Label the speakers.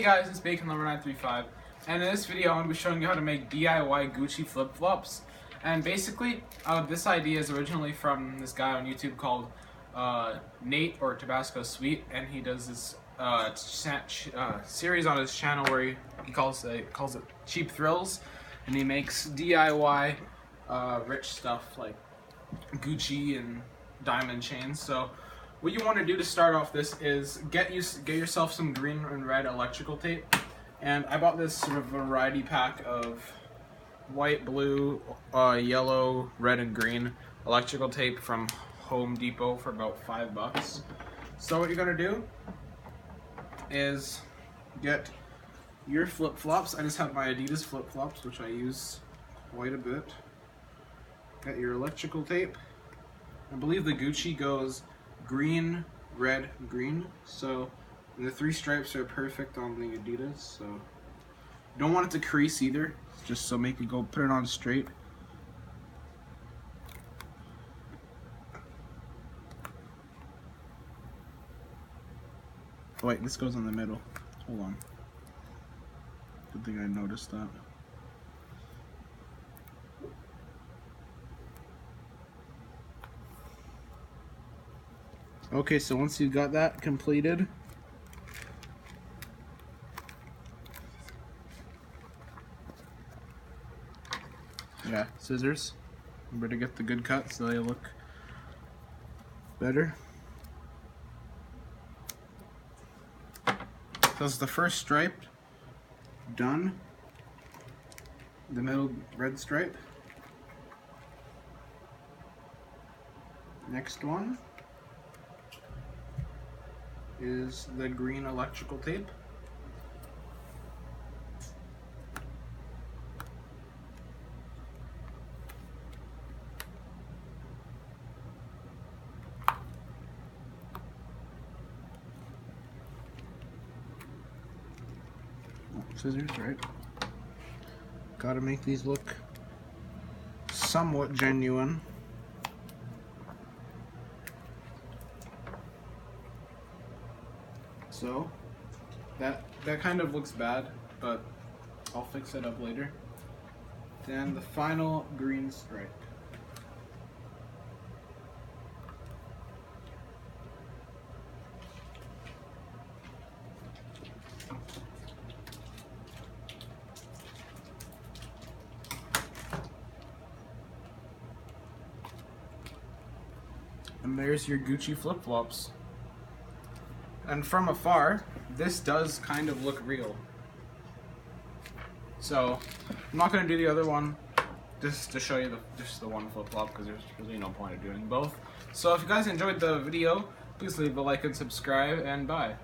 Speaker 1: Hey guys, it's Bacon number 935, and in this video I'm going to be showing you how to make DIY Gucci flip-flops. And basically, this idea is originally from this guy on YouTube called Nate, or Tabasco Sweet, and he does this series on his channel where he calls it Cheap Thrills, and he makes DIY rich stuff like Gucci and diamond chains. So what you want to do to start off this is get yourself some green and red electrical tape. And I bought this sort of variety pack of white, blue, yellow, red, and green electrical tape from Home Depot for about $5. So what you're gonna do is get your flip-flops. I just have my Adidas flip-flops, which I use quite a bit. Get your electrical tape. I believe the Gucci goes green, red, green, so the three stripes are perfect on the Adidas. So you don't want it to crease either, just so make it go, put it on straight. Oh wait, this goes in the middle. Hold on. Good thing I noticed that. Okay, so once you've got that completed, scissors. Remember to get the good cut so they look better. So it's the first stripe done. The middle red stripe. Next one is the green electrical tape. Scissors, right? Gotta make these look somewhat genuine. So that kind of looks bad, but I'll fix it up later. Then the final green stripe. And there's your Gucci flip-flops. And from afar, this does kind of look real. So I'm not going to do the other one just to show you just the one flip-flop, because there's really no point of doing both. So if you guys enjoyed the video, please leave a like and subscribe, and bye.